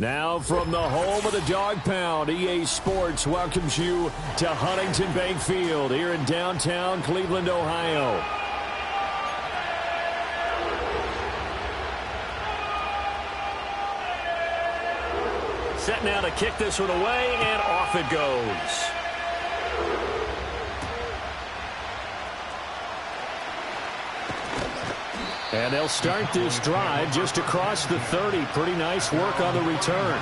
Now from the home of the Dog Pound, EA Sports welcomes you to Huntington Bank Field here in downtown Cleveland, Ohio. Set now to kick this one away, and off it goes. And they'll start this drive just across the 30. Pretty nice work on the return.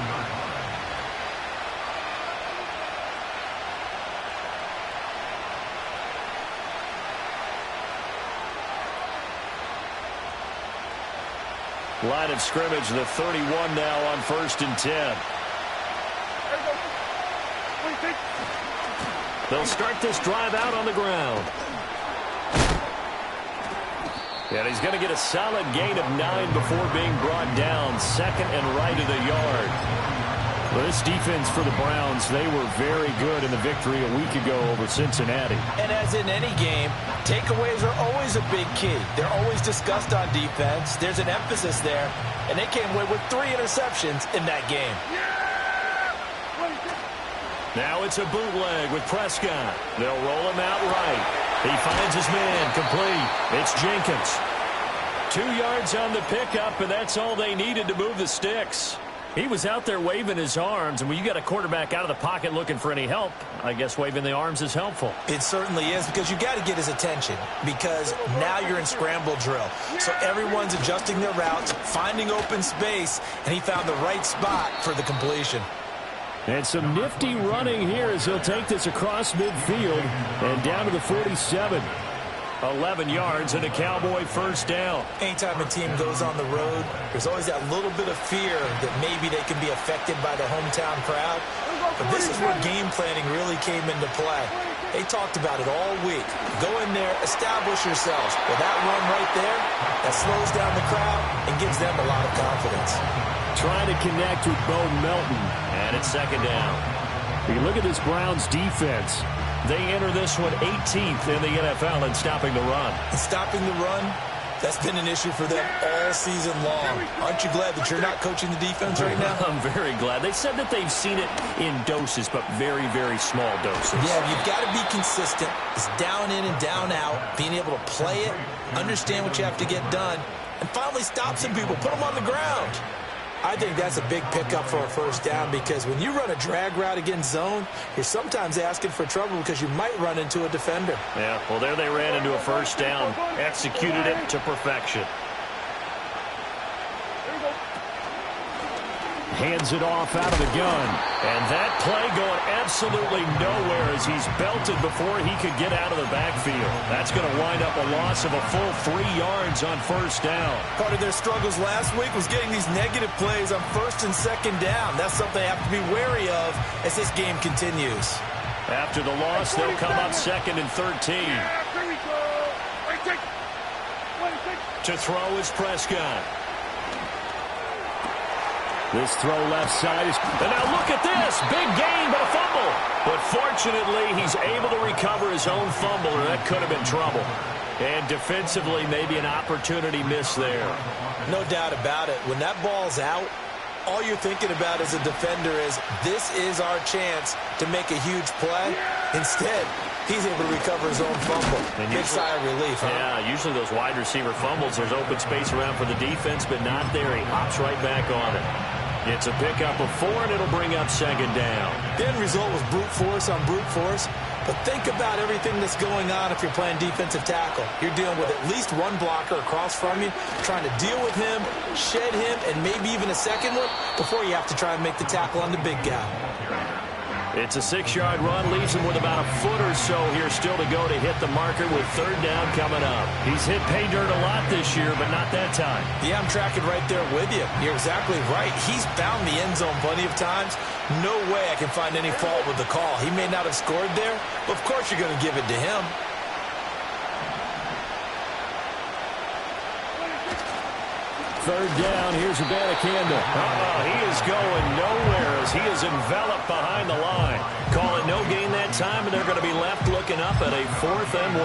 Line of scrimmage, the 31 now on 1st and 10. They'll start this drive out on the ground. And he's going to get a solid gain of 9 before being brought down. Second and right of the yard. Well, this defense for the Browns, they were very good in the victory a week ago over Cincinnati. And as in any game, takeaways are always a big key. They're always discussed on defense. There's an emphasis there. And they came away with 3 interceptions in that game. Now it's a bootleg with Prescott. They'll roll him out right. He finds his man, complete. It's Jenkins. 2 yards on the pickup, and that's all they needed to move the sticks. He was out there waving his arms, and when you got a quarterback out of the pocket looking for any help, I guess waving the arms is helpful. It certainly is, because you got to get his attention, because now you're in scramble drill. So everyone's adjusting their routes, finding open space, and he found the right spot for the completion. And some nifty running here as he'll take this across midfield and down to the 47. 11 yards and a Cowboy first down. Anytime a team goes on the road, there's always that little bit of fear that maybe they can be affected by the hometown crowd. But this is where game planning really came into play. They talked about it all week. Go in there, establish yourselves. With that run right there, that slows down the crowd and gives them a lot of confidence. Trying to connect with Bo Melton. And it's second down. You look at this Browns defense. They enter this one 18th in the NFL in stopping the run. And stopping the run, that's been an issue for them all season long. Aren't you glad that you're not coaching the defense right now? I'm very glad. They said that they've seen it in doses, but very, very small doses. Yeah, you've got to be consistent. It's down in and down out, being able to play it, understand what you have to get done, and finally stop some people, put them on the ground. I think that's a big pickup for a first down, because when you run a drag route against zone, you're sometimes asking for trouble because you might run into a defender. Yeah, well, there they ran into a first down, executed it to perfection. Hands it off out of the gun. And that play going absolutely nowhere as he's belted before he could get out of the backfield. That's going to wind up a loss of a full 3 yards on first down. Part of their struggles last week was getting these negative plays on first and second down. That's something they have to be wary of as this game continues. After the loss, they'll come up second and 13. To throw is Prescott. This throw left side is... And now look at this. Big gain, but a fumble. But fortunately, he's able to recover his own fumble, or that could have been trouble. And defensively, maybe an opportunity missed there. No doubt about it. When that ball's out, all you're thinking about as a defender is, this is our chance to make a huge play. Instead, he's able to recover his own fumble. Big sigh of relief, huh? Yeah, usually those wide receiver fumbles, there's open space around for the defense, but not there. He hops right back on it. It's a pickup of 4, and it'll bring up second down. The end result was brute force on brute force. But think about everything that's going on if you're playing defensive tackle. You're dealing with at least one blocker across from you, trying to deal with him, shed him, and maybe even a second one before you have to try and make the tackle on the big guy. It's a 6-yard run, leaves him with about a foot or so here still to go to hit the marker with third down coming up. He's hit pay dirt a lot this year, but not that time. Yeah, I'm tracking right there with you. You're exactly right. He's found the end zone plenty of times. No way I can find any fault with the call. He may not have scored there, but of course you're going to give it to him. Third down, here's Abanikanda. He is going nowhere as he is enveloped behind the line. Call it no gain that time, and they're going to be left looking up at a 4th and 1.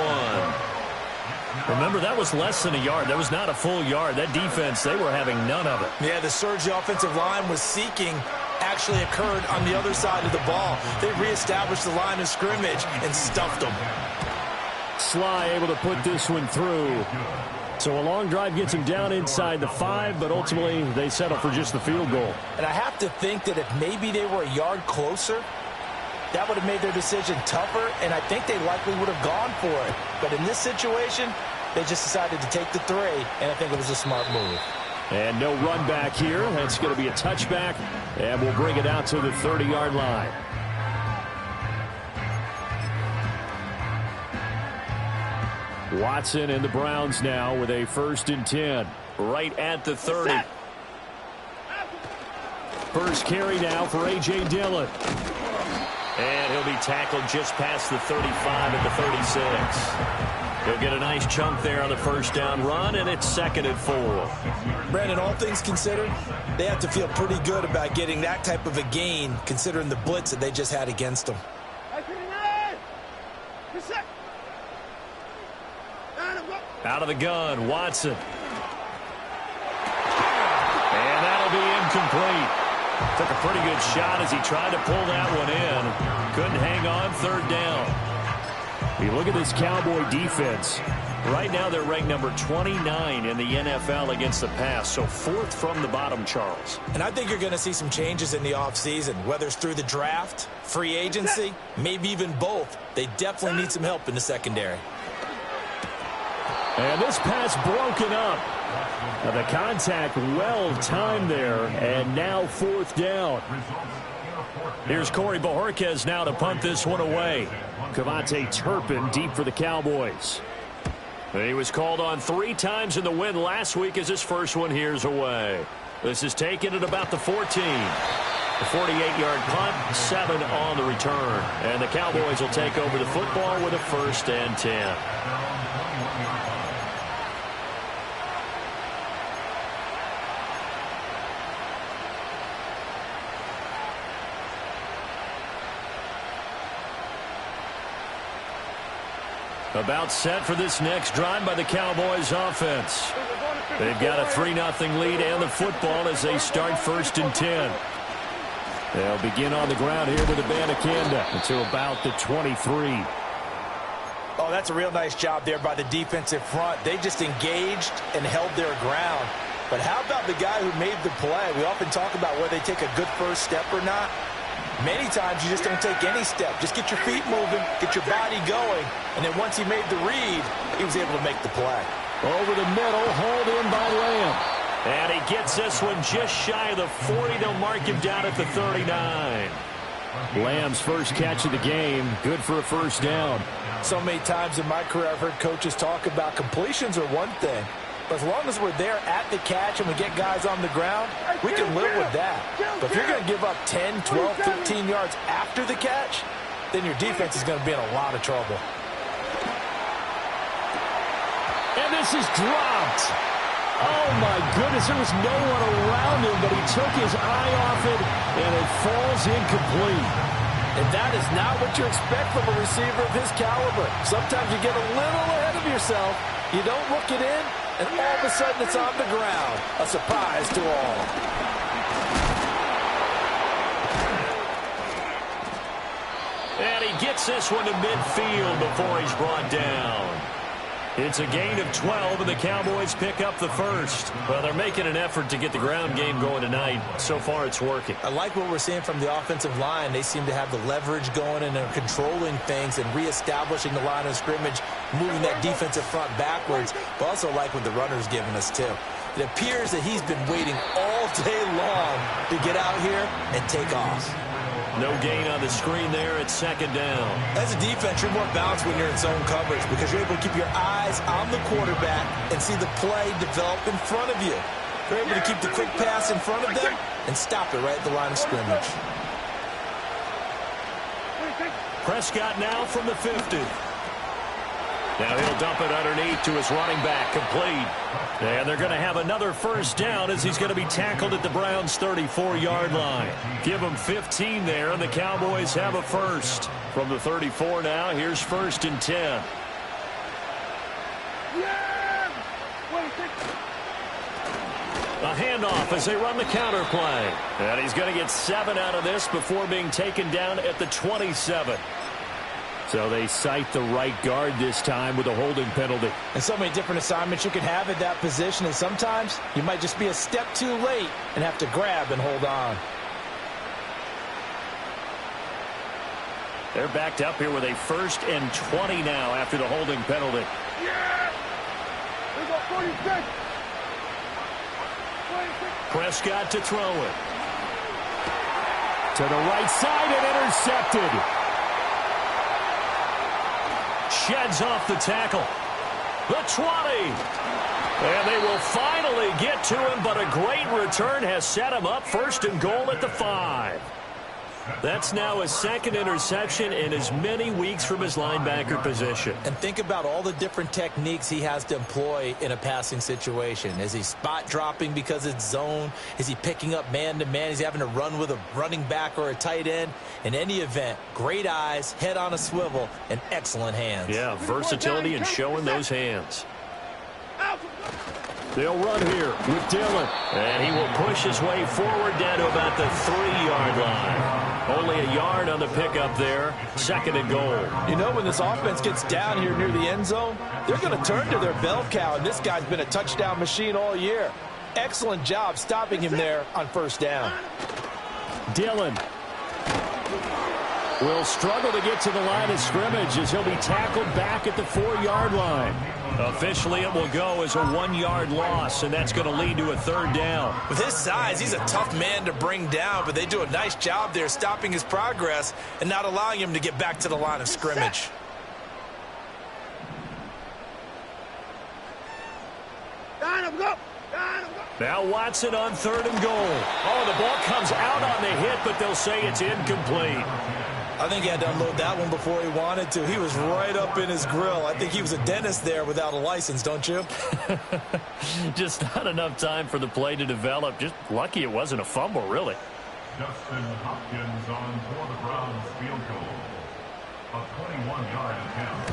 Remember, that was less than a yard. That was not a full yard. That defense, they were having none of it. Yeah, the surge the offensive line was seeking actually occurred on the other side of the ball. They reestablished the line of scrimmage and stuffed them. Sly able to put this one through. So a long drive gets him down inside the 5, but ultimately they settle for just the field goal. And I have to think that if maybe they were a yard closer, that would have made their decision tougher, and I think they likely would have gone for it. But in this situation, they just decided to take the 3, and I think it was a smart move. And no run back here. That's going to be a touchback, and we'll bring it out to the 30-yard line. Watson and the Browns now with a 1st and 10. Right at the 30. First carry now for A.J. Dillon. And he'll be tackled just past the 35 at the 36. He'll get a nice chunk there on the first down run, and it's 2nd and 4. Brandon, all things considered, they have to feel pretty good about getting that type of a gain, considering the blitz that they just had against them. Out of the gun, Watson. And that'll be incomplete. Took a pretty good shot as he tried to pull that one in. Couldn't hang on, 3rd down. You look at this Cowboy defense. Right now they're ranked number 29 in the NFL against the pass, so 4th from the bottom, Charles. And I think you're going to see some changes in the offseason, whether it's through the draft, free agency, maybe even both. They definitely need some help in the secondary. And this pass broken up. Now the contact well timed there, and now 4th down. Here's Corey Bojorquez now to punt this one away. Cavante Turpin deep for the Cowboys. He was called on 3 times in the win last week as his first one here's away. This is taken at about the 14. The 48-yard punt, 7 on the return. And the Cowboys will take over the football with a 1st and 10. About set for this next drive by the Cowboys offense. They've got a 3-0 lead and the football as they start 1st and 10. They'll begin on the ground here with Abanikanda until about the 23. Oh, that's a real nice job there by the defensive front. They just engaged and held their ground. But how about the guy who made the play? We often talk about whether they take a good first step or not. Many times you just don't take any step. Just get your feet moving, get your body going, and then once he made the read, he was able to make the play. Over the middle, hauled in by Lamb. And he gets this one just shy of the 40. They'll mark him down at the 39. Lamb's first catch of the game, good for a 1st down. So many times in my career I've heard coaches talk about completions are one thing. But as long as we're there at the catch and we get guys on the ground, we can live with that. But if you're going to give up 10, 12, 15 yards after the catch, then your defense is going to be in a lot of trouble. And this is dropped. Oh, my goodness. There was no one around him, but he took his eye off it, and it falls incomplete. And that is not what you expect from a receiver of his caliber. Sometimes you get a little ahead of yourself. You don't look it in, and all of a sudden it's on the ground. A surprise to all. And he gets this one to midfield before he's brought down. It's a gain of 12, and the Cowboys pick up the 1st. Well, they're making an effort to get the ground game going tonight. So far, it's working. I like what we're seeing from the offensive line. They seem to have the leverage going, and they're controlling things and reestablishing the line of scrimmage, moving that defensive front backwards. But also like what the runner's giving us, too. It appears that he's been waiting all day long to get out here and take off. No gain on the screen there at 2nd down. As a defense, you're more balanced when you're in zone coverage because you're able to keep your eyes on the quarterback and see the play develop in front of you. You're able to keep the quick pass in front of them and stop it right at the line of scrimmage. Prescott now from the 50. Now he'll dump it underneath to his running back, complete. And they're going to have another 1st down as he's going to be tackled at the Browns' 34-yard line. Give them 15 there, and the Cowboys have a 1st. From the 34 now, here's 1st and 10. Yeah. A handoff as they run the counter play. And he's going to get 7 out of this before being taken down at the 27. So they cite the right guard this time with a holding penalty. And so many different assignments you can have at that position, and sometimes you might just be a step too late and have to grab and hold on. They're backed up here with a 1st and 20 now after the holding penalty. Yeah! We got 46. Prescott to throw it. To the right side and intercepted. Sheds off the tackle. The 20. And they will finally get to him, but a great return has set him up 1st and goal at the 5. That's now his 2nd interception in as many weeks from his linebacker position. And think about all the different techniques he has to employ in a passing situation. Is he spot dropping because it's zone? Is he picking up man-to-man? Is he having to run with a running back or a tight end? In any event, great eyes, head on a swivel, and excellent hands. Yeah, versatility and showing those hands. They'll run here with Dillon. And he will push his way forward down to about the 3-yard line. Only a yard on the pickup there. 2nd and goal. You know, when this offense gets down here near the end zone, they're going to turn to their bell cow, and this guy's been a touchdown machine all year. Excellent job stopping him there on 1st down. Dillon will struggle to get to the line of scrimmage as he'll be tackled back at the 4-yard line. Officially, it will go as a 1-yard loss, and that's going to lead to a 3rd down. With his size, he's a tough man to bring down, but they do a nice job there stopping his progress and not allowing him to get back to the line of scrimmage. Now Watson on 3rd and goal. Oh, the ball comes out on the hit, but they'll say it's incomplete. I think he had to unload that one before he wanted to. He was right up in his grill. I think he was a dentist there without a license, don't you? Just not enough time for the play to develop. Just lucky it wasn't a fumble, really. Justin Hopkins on for the Browns field goal. A 21-yard attempt.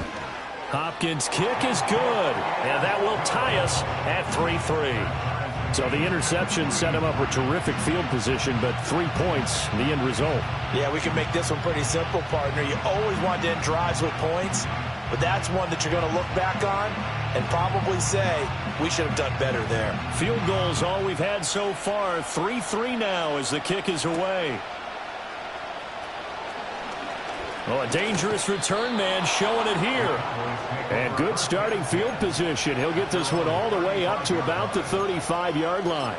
Hopkins' kick is good, and that will tie us at 3-3. So the interception set him up with terrific field position, but 3 points, the end result. Yeah, we can make this one pretty simple, partner. You always want to end drives with points, but that's one that you're going to look back on and probably say, we should have done better there. Field goals all we've had so far. 3-3 now as the kick is away. Oh, a dangerous return man showing it here. And good starting field position. He'll get this one all the way up to about the 35-yard line.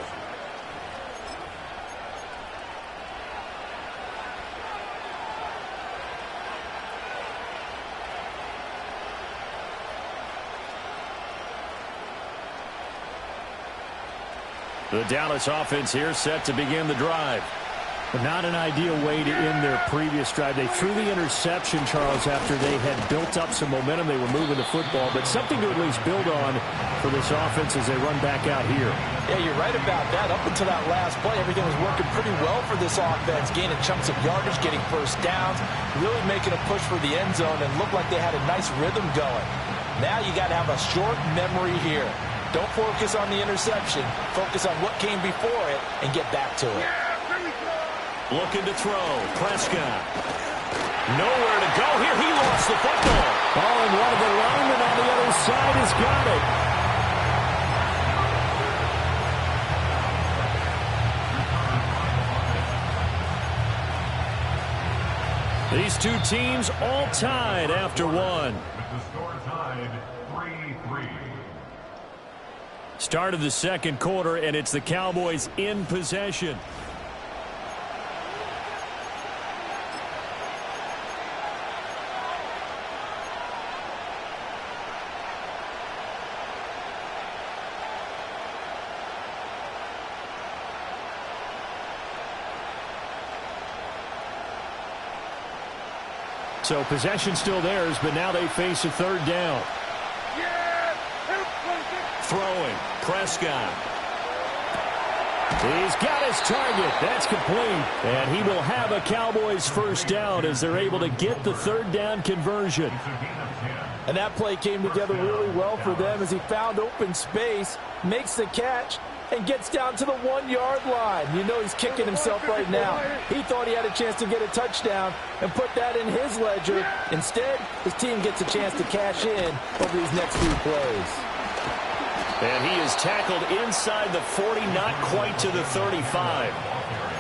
The Dallas offense here set to begin the drive. But not an ideal way to end their previous drive. They threw the interception, Charles, after they had built up some momentum. They were moving the football, but something to at least build on for this offense as they run back out here. Yeah, you're right about that. Up until that last play, everything was working pretty well for this offense, gaining chunks of yardage, getting 1st downs, really making a push for the end zone, and looked like they had a nice rhythm going. Now you got to have a short memory here. Don't focus on the interception. Focus on what came before it and get back to it. Looking to throw. Prescott. Nowhere to go here. He lost the football. Oh, and one of the linemen on the other side has got it. These two teams all tied after one. With the score tied 3-3. Start of the 2nd quarter, and it's the Cowboys in possession. So possession still theirs, but now they face a 3rd down. Throwing. Prescott. He's got his target. That's complete. And he will have a Cowboys 1st down as they're able to get the 3rd down conversion. And that play came together really well for them as he found open space, makes the catch, and gets down to the 1-yard line. You know he's kicking himself right now. He thought he had a chance to get a touchdown and put that in his ledger. Instead, his team gets a chance to cash in over these next few plays. And he is tackled inside the 40, not quite to the 35.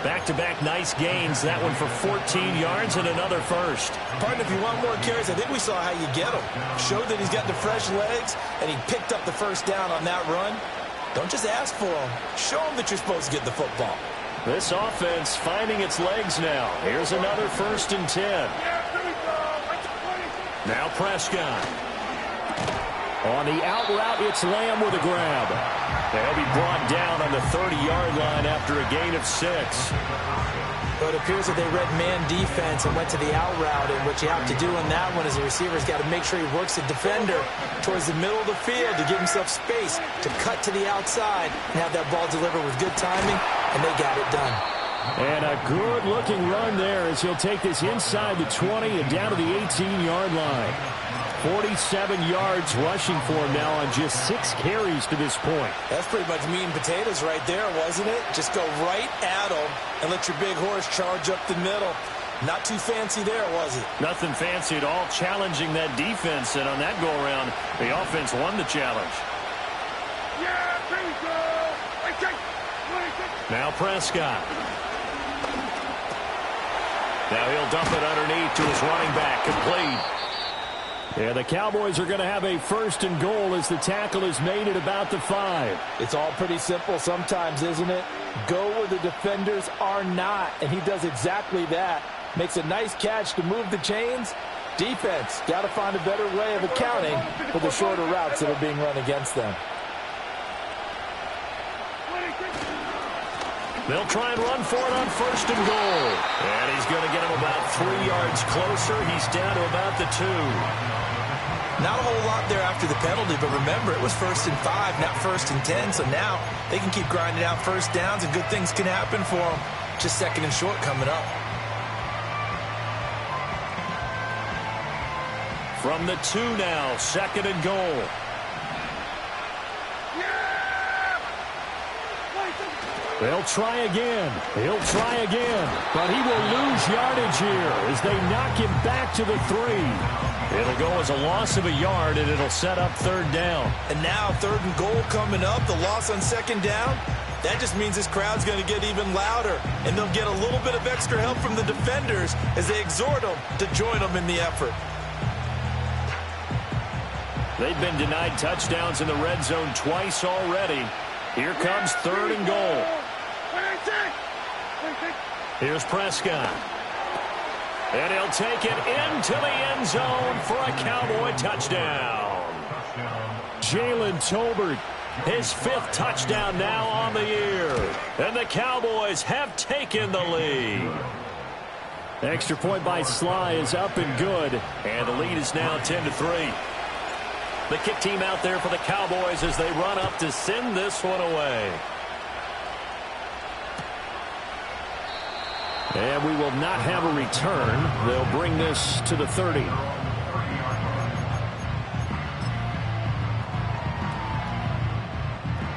Back-to-back nice gains. That one for 14 yards and another first. Pardon, if you want more carries, I think we saw how you get him. Showed that he's got the fresh legs, and he picked up the first down on that run. Don't just ask for him. Show him that you're supposed to get the football. This offense finding its legs now. Here's another 1st and 10. Now Prescott. On the out route, it's Lamb with a grab. They'll be brought down on the 30-yard line after a gain of 6. But it appears that they read man defense and went to the out route, and what you have to do in that one is the receiver's got to make sure he works the defender towards the middle of the field to give himself space to cut to the outside and have that ball delivered with good timing, and they got it done. And a good-looking run there as he'll take this inside the 20 and down to the 18-yard line. 47 yards rushing for him now on just 6 carries to this point. That's pretty much meat and potatoes right there, wasn't it? Just go right at him and let your big horse charge up the middle. Not too fancy there, was it? Nothing fancy at all, challenging that defense, and on that go-around, the offense won the challenge. Now Prescott. Now he'll dump it underneath to his running back, complete. Yeah, the Cowboys are going to have a 1st and goal as the tackle is made at about the 5. It's all pretty simple sometimes, isn't it? Go where the defenders are not, and he does exactly that. Makes a nice catch to move the chains. Defense, got to find a better way of accounting for the shorter routes that are being run against them. They'll try and run for it on 1st and goal. And he's going to get him about 3 yards closer. He's down to about the 2. Not a whole lot there after the penalty, but remember, it was 1st and 5, not 1st and 10. So now they can keep grinding out first downs, and good things can happen for them. Just 2nd and short coming up. From the 2 now, 2nd and goal. They'll try again. He'll try again. But he will lose yardage here as they knock him back to the 3. It'll go as a loss of a yard, and it'll set up 3rd down. And now 3rd and goal coming up. The loss on 2nd down. That just means this crowd's going to get even louder. And they'll get a little bit of extra help from the defenders as they exhort them to join them in the effort. They've been denied touchdowns in the red zone twice already. Here comes 3rd and goal. Here's Prescott. And he'll take it into the end zone for a Cowboy touchdown. Jalen Tolbert, his 5th touchdown now on the year. And the Cowboys have taken the lead. Extra point by Sly is up and good. And the lead is now 10-3. The kick team out there for the Cowboys as they run up to send this one away. And we will not have a return. They'll bring this to the 30.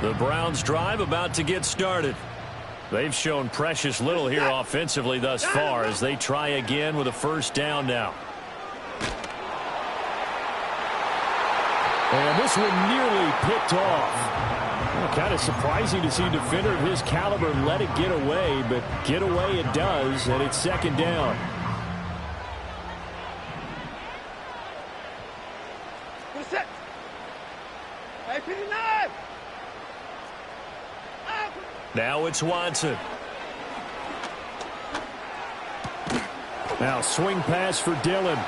The Browns drive about to get started. They've shown precious little here offensively thus far as they try again with a 1st down now. And this one nearly picked off. Well, kind of surprising to see a defender of his caliber let it get away, but get away it does, and it's 2nd down. Now it's Watson. Now swing pass for Dillon.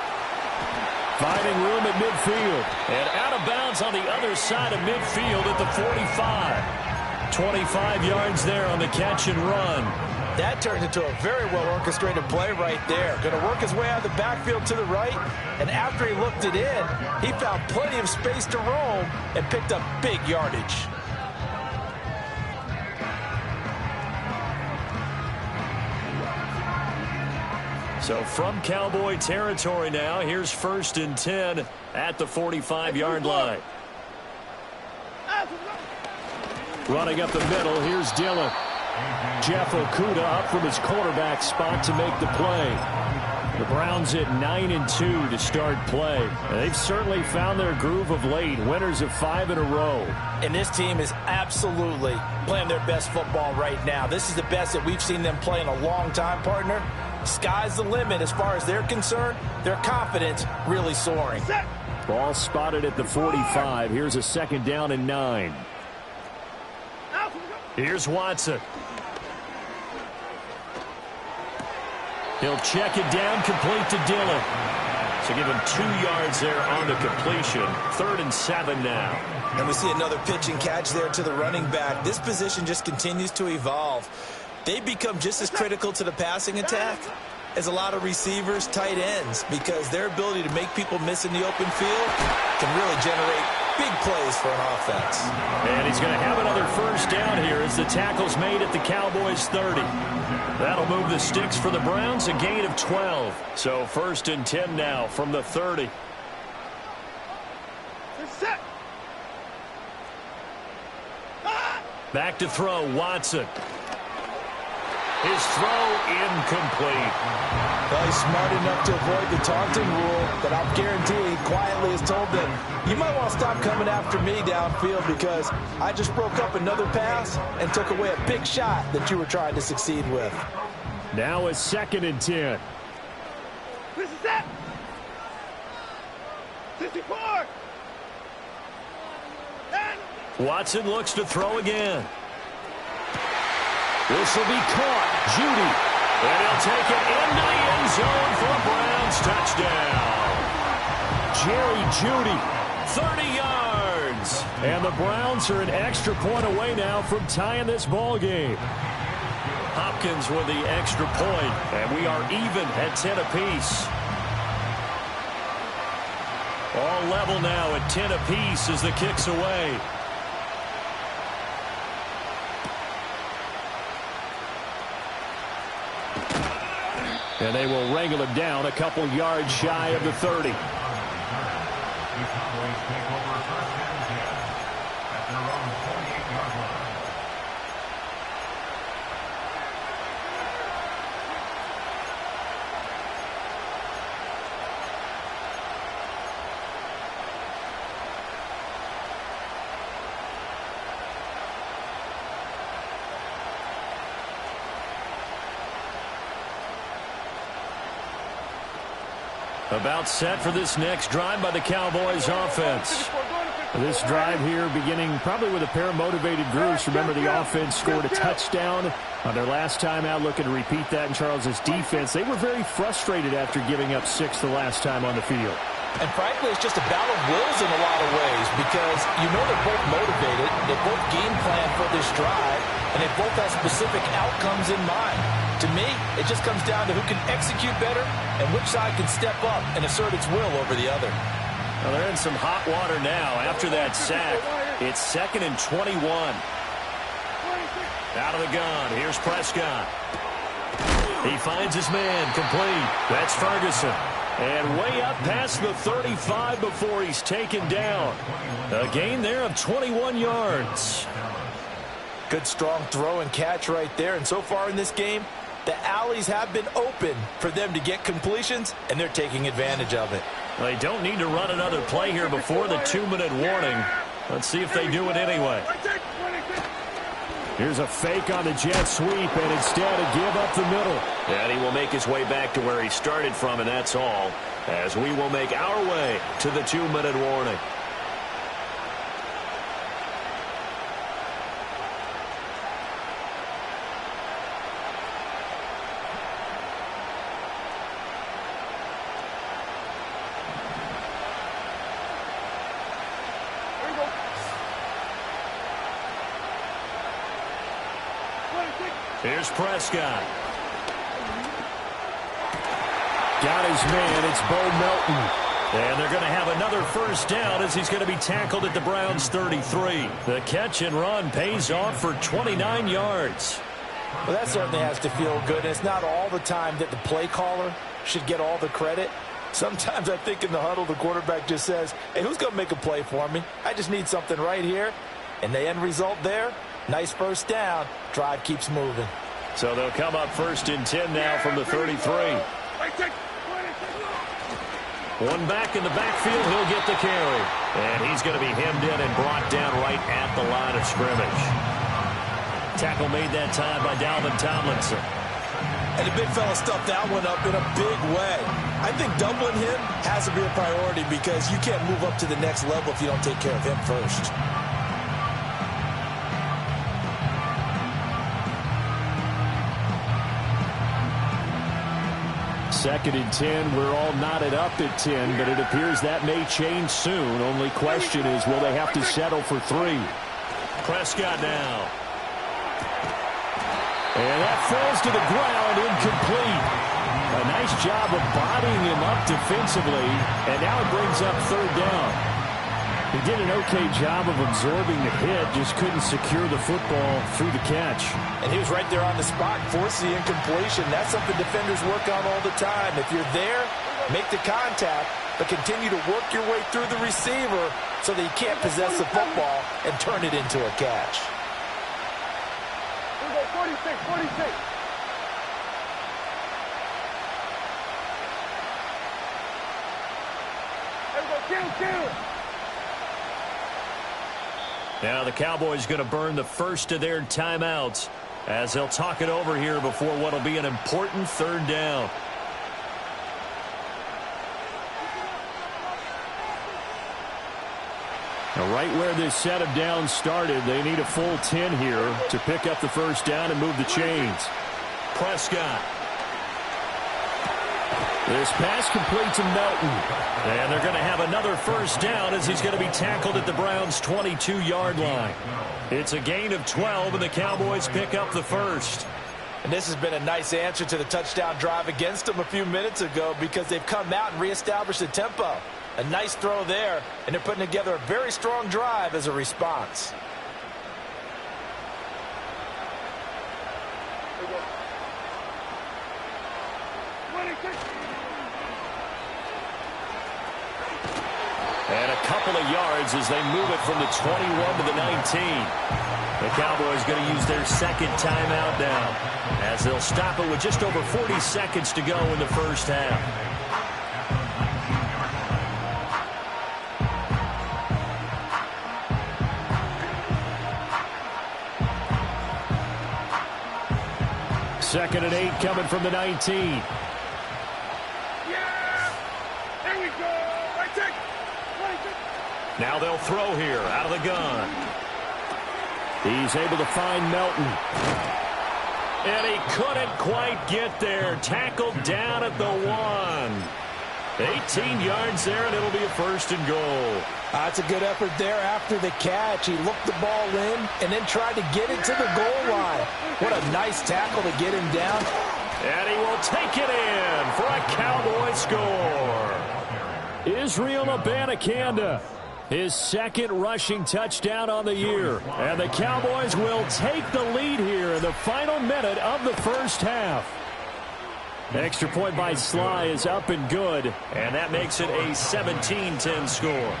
Finding room at midfield. And out of bounds on the other side of midfield at the 45. 25 yards there on the catch and run. That turned into a very well-orchestrated play right there. Going to work his way out of the backfield to the right. And after he looked it in, he found plenty of space to roam and picked up big yardage. So from Cowboy territory now, here's 1st and 10 at the 45-yard line. Running up the middle, here's Dillon. Jeff Okudah up from his quarterback spot to make the play. The Browns at 9-2 to start play. And they've certainly found their groove of late. Winners of 5 in a row. And this team is absolutely playing their best football right now. This is the best that we've seen them play in a long time, partner. Sky's the limit as far as they're concerned. Their confidence really soaring. Ball spotted at the 45. Here's a second down and 9. Here's Watson. He'll check it down, complete to Dillon. So give him 2 yards there on the completion. 3rd and 7 now. And we see another pitch and catch there to the running back. This position just continues to evolve. They become just as critical to the passing attack as a lot of receivers, tight ends, because their ability to make people miss in the open field can really generate big plays for an offense. And he's going to have another first down here as the tackle's made at the Cowboys' 30. That'll move the sticks for the Browns, a gain of 12. So 1st and 10 now from the 30. Back to throw, Watson. His throw incomplete. Well, he's smart enough to avoid the taunting rule, but I'll guarantee he quietly is told that you might want to stop coming after me downfield because I just broke up another pass and took away a big shot that you were trying to succeed with. Now a 2nd and 10. This is it. 64. Watson looks to throw again. This will be caught. Judy. And he'll take it into the end zone for a Browns touchdown. Jerry Judy, 30 yards. And the Browns are an extra point away now from tying this ball game. Hopkins with the extra point, and we are even at 10 apiece. All level now at 10 apiece as the kick's away. And they will wrangle him down a couple yards shy of the 30. The Cowboys take over 1st and 10 at their own 48-yard line. About set for this next drive by the Cowboys offense. This drive here beginning probably with a pair of motivated groups. Remember, the offense scored a touchdown on their last time out. Looking to repeat that in Charles's defense. They were very frustrated after giving up 6 the last time on the field. And frankly, it's just a battle of wills in a lot of ways because you know they're both motivated, they both game plan for this drive, and they both have specific outcomes in mind. To me, it just comes down to who can execute better and which side can step up and assert its will over the other. Well, they're in some hot water now after that sack. It's 2nd and 21. Out of the gun, here's Prescott. He finds his man, complete. That's Ferguson. And way up past the 35 before he's taken down. A gain there of 21 yards. Good strong throw and catch right there. And so far in this game, the alleys have been open for them to get completions, and they're taking advantage of it. They don't need to run another play here before the 2-minute warning. Let's see if they do it anyway. Here's a fake on the jet sweep, and instead a give up the middle. And he will make his way back to where he started from, and that's all, as we will make our way to the 2-minute warning. Here's Prescott. Got his man. It's Bo Melton. And they're going to have another first down as he's going to be tackled at the Browns' 33. The catch and run pays off for 29 yards. Well, that certainly has to feel good. And it's not all the time that the play caller should get all the credit. Sometimes I think in the huddle, the quarterback just says, hey, who's going to make a play for me? I just need something right here. And the end result there, Nice first down. Drive keeps moving. So they'll come up 1st and 10 now from the 33. One back in the backfield. He'll get the carry. And he's going to be hemmed in and brought down right at the line of scrimmage. Tackle made that time by Dalvin Tomlinson. And the big fella stuffed that one up in a big way. I think doubling him has to be a priority because you can't move up to the next level if you don't take care of him first. Second and 10. We're all knotted up at 10, but it appears that may change soon. Only question is, will they have to settle for 3? Prescott now. And that falls to the ground, incomplete. A nice job of bodying him up defensively, and now it brings up 3rd down. He did an okay job of absorbing the hit, just couldn't secure the football through the catch. And he was right there on the spot, forced the incompletion. That's something defenders work on all the time. If you're there, make the contact, but continue to work your way through the receiver so that you can't possess the football and turn it into a catch. 46. Kill. Now the Cowboys going to burn the first of their timeouts as they'll talk it over here before what will be an important 3rd down. Now right where this set of downs started, they need a full 10 here to pick up the 1st down and move the chains. Prescott. This pass complete to Melton. And they're going to have another 1st down as he's going to be tackled at the Browns' 22-yard line. It's a gain of 12, and the Cowboys pick up the 1st. And this has been a nice answer to the touchdown drive against them a few minutes ago because they've come out and reestablished the tempo. A nice throw there, and they're putting together a very strong drive as a response. And a couple of yards as they move it from the 21 to the 19. The Cowboys going to use their 2nd timeout now as they'll stop it with just over 40 seconds to go in the 1st half. Second and 8 coming from the 19. Yeah! There we go! Right check! Now they'll throw here out of the gun. He's able to find Melton. And he couldn't quite get there. Tackled down at the 1. 18 yards there, and it'll be a 1st and goal. That's a good effort there after the catch. He looked the ball in and then tried to get it to the goal line. What a nice tackle to get him down. And he will take it in for a Cowboy score. Israel Abanikanda, his 2nd rushing touchdown on the year. And the Cowboys will take the lead here in the final minute of the 1st half. Extra point by Sly is up and good, and that makes it a 17-10 score.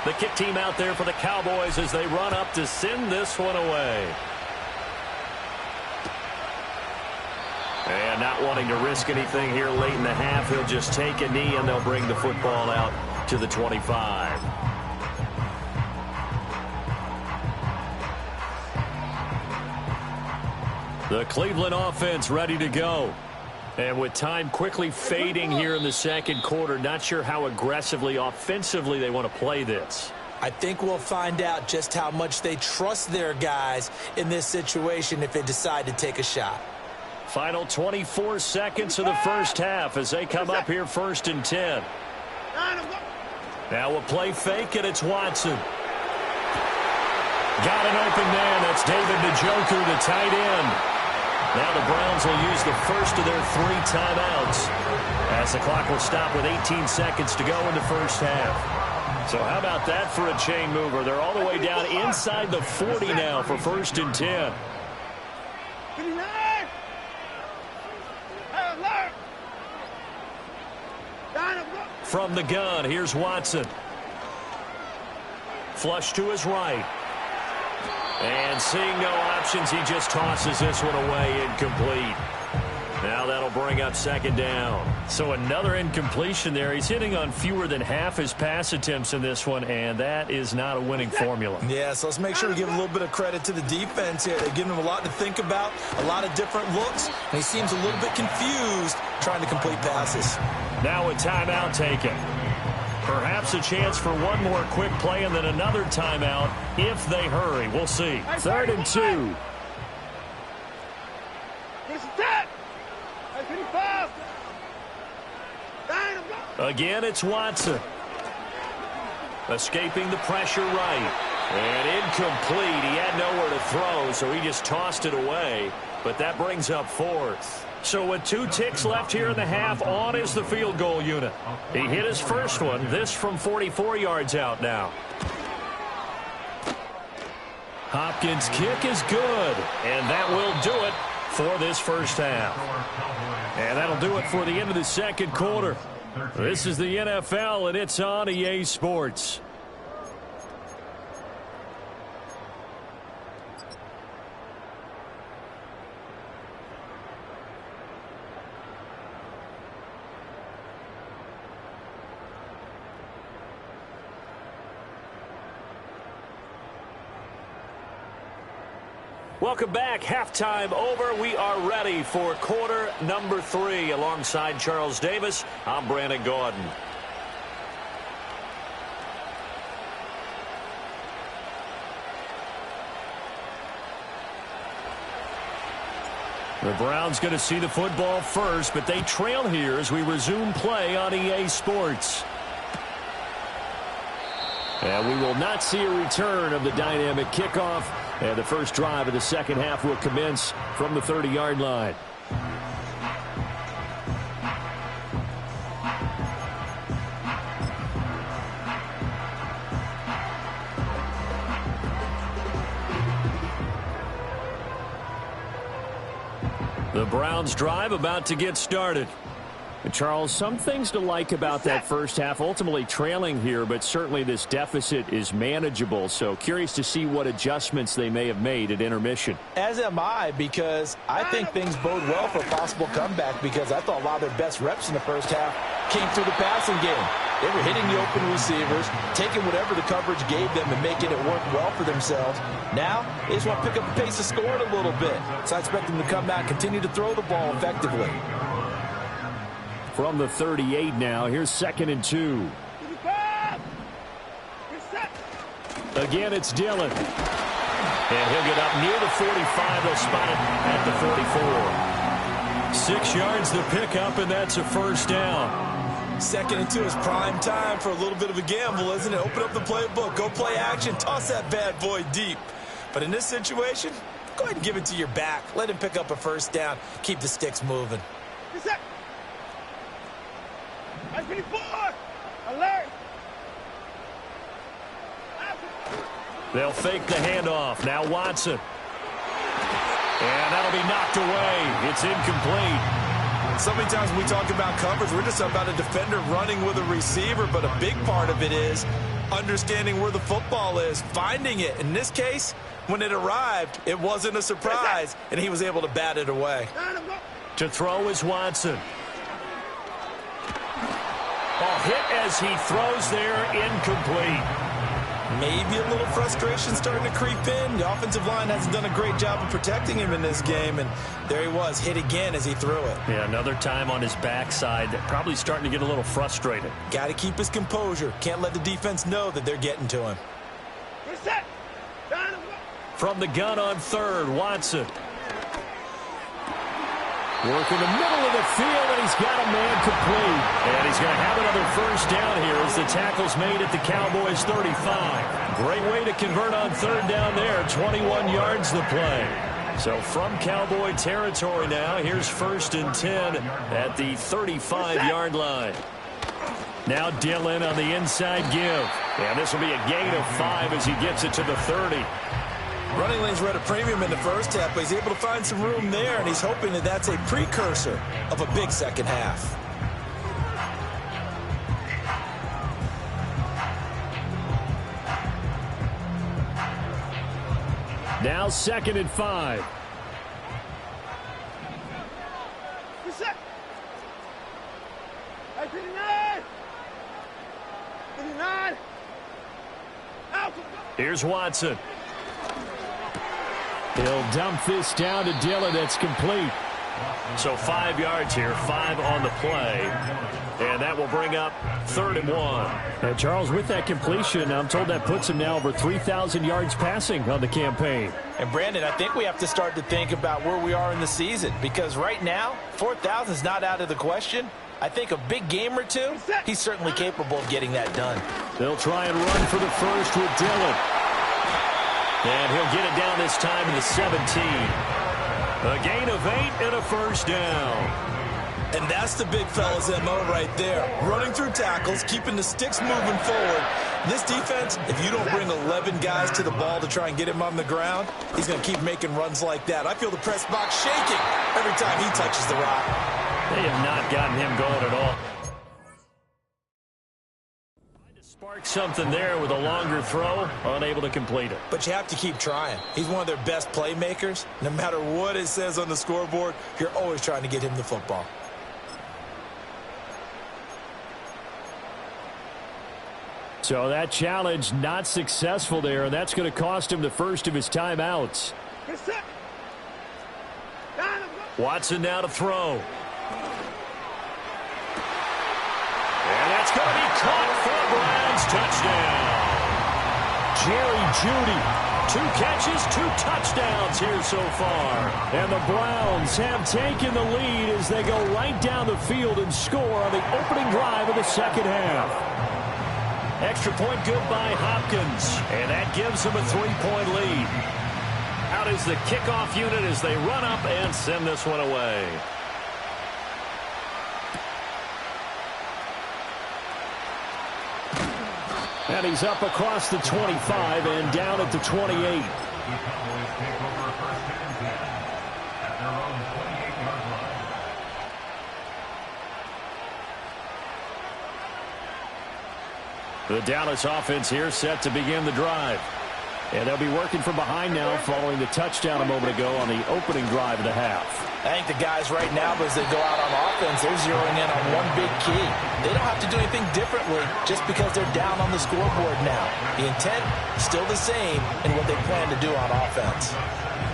The kick team out there for the Cowboys as they run up to send this one away. And not wanting to risk anything here late in the half, he'll just take a knee and they'll bring the football out to the 25. The Cleveland offense ready to go. And with time quickly fading here in the 2nd quarter, not sure how aggressively, offensively they want to play this. I think we'll find out just how much they trust their guys in this situation if they decide to take a shot. Final 24 seconds of the 1st half as they come up here 1st and 10. Now a play fake, and it's Watson. Got an open man. That's David Njoku, the tight end. Now the Browns will use the first of their 3 timeouts as the clock will stop with 18 seconds to go in the 1st half. So how about that for a chain mover? They're all the way down inside the 40 now for 1st and 10. From the gun, here's Watson. Flush to his right. And seeing no options, he just tosses this one away, incomplete. Now that'll bring up second down. So another incompletion there. He's hitting on fewer than half his pass attempts in this one, and that is not a winning formula. Yeah, so let's make sure we give a little bit of credit to the defense here. They're giving him a lot to think about, a lot of different looks, and he seems a little bit confused trying to complete passes. Now a timeout taken. Perhaps a chance for one more quick play and then another timeout if they hurry. We'll see. 3rd and 2. Again, it's Watson. Escaping the pressure right. And incomplete. He had nowhere to throw, so he just tossed it away. But that brings up 4th. So with 2 ticks left here in the half, on is the field goal unit. He hit his first one, this from 44 yards out now. Hopkins' kick is good, and that will do it for this first half. And that'll do it for the end of the second quarter. This is the NFL, and it's on EA Sports. Welcome back. Halftime over. We are ready for quarter number 3. Alongside Charles Davis, I'm Brandon Gaudin. The Browns going to see the football first, but they trail here as we resume play on EA Sports. And we will not see a return of the dynamic kickoff. And the first drive of the second half will commence from the 30-yard line. The Browns drive about to get started. Charles, some things to like about that first half, ultimately trailing here, but certainly this deficit is manageable. So curious to see what adjustments they may have made at intermission. As am I, because I think things bode well for a possible comeback, because I thought a lot of their best reps in the first half came through the passing game. They were hitting the open receivers, taking whatever the coverage gave them and making it work well for themselves. Now, they just want to pick up the pace of scoring a little bit. So I expect them to come back, continue to throw the ball effectively. From the 38 now, here's 2nd and 2. Again, it's Dillon. And he'll get up near the 45. They'll spot it at the 44. 6 yards the pickup, and that's a first down. 2nd and 2 is prime time for a little bit of a gamble, isn't it? Open up the playbook, go play action, toss that bad boy deep. But in this situation, go ahead and give it to your back. Let him pick up a first down. Keep the sticks moving. They'll fake the handoff. Now Watson. And that'll be knocked away. It's incomplete. So many times when we talk about coverage, we're just about a defender running with a receiver, but a big part of it is understanding where the football is, finding it. In this case, when it arrived, it wasn't a surprise, and he was able to bat it away. To throw is Watson. Ball hit as he throws there, incomplete. Maybe a little frustration starting to creep in. The offensive line hasn't done a great job of protecting him in this game, and there he was, hit again as he threw it. Yeah, another time on his backside, probably starting to get a little frustrated. Got to keep his composure. Can't let the defense know that they're getting to him. From the gun on 3rd, Watson. Working the middle of the field, and he's got a man complete. And he's going to have another first down here as the tackle's made at the Cowboys' 35. Great way to convert on 3rd down there. 21 yards the play. So from Cowboy territory now, here's 1st and 10 at the 35-yard line. Now Dillon on the inside give. And this will be a gain of 5 as he gets it to the 30. Running lanes were at a premium in the first half, but he's able to find some room there, and he's hoping that that's a precursor of a big second half. Now 2nd and 5. Reset. Hey, 59. 59. Out. Here's Watson. He'll dump this down to Dillon. That's complete. So 5 yards here, 5 on the play. And that will bring up 3rd and 1. And Charles, with that completion, I'm told that puts him now over 3,000 yards passing on the campaign. And Brandon, I think we have to start to think about where we are in the season, because right now, 4,000 is not out of the question. I think a big game or two, he's certainly capable of getting that done. They'll try and run for the first with Dillon. And he'll get it down this time to the 17. A gain of 8 and a first down. And that's the big fella's MO right there. Running through tackles, keeping the sticks moving forward. This defense, if you don't bring 11 guys to the ball to try and get him on the ground, he's going to keep making runs like that. I feel the press box shaking every time he touches the rock. They have not gotten him going at all. Trying to spark something there with a longer throw, unable to complete it. But you have to keep trying. He's one of their best playmakers. No matter what it says on the scoreboard, you're always trying to get him the football. So that challenge not successful there, and that's going to cost him the first of his timeouts. Watson now to throw. And that's going to be caught for a Browns touchdown. Jerry Jeudy, 2 catches, 2 touchdowns here so far. And the Browns have taken the lead as they go right down the field and score on the opening drive of the second half. Extra point good by Hopkins, and that gives them a 3-point lead. Out is the kickoff unit as they run up and send this one away. And he's up across the 25 and down at the 28. The Cowboys take over 1st and 10 at their own 28-yard line. The Dallas offense here set to begin the drive. And they'll be working from behind now following the touchdown a moment ago on the opening drive of the half. I think the guys right now, as they go out on offense, they're zeroing in on one big key. They don't have to do anything differently just because they're down on the scoreboard now. The intent is still the same in what they plan to do on offense.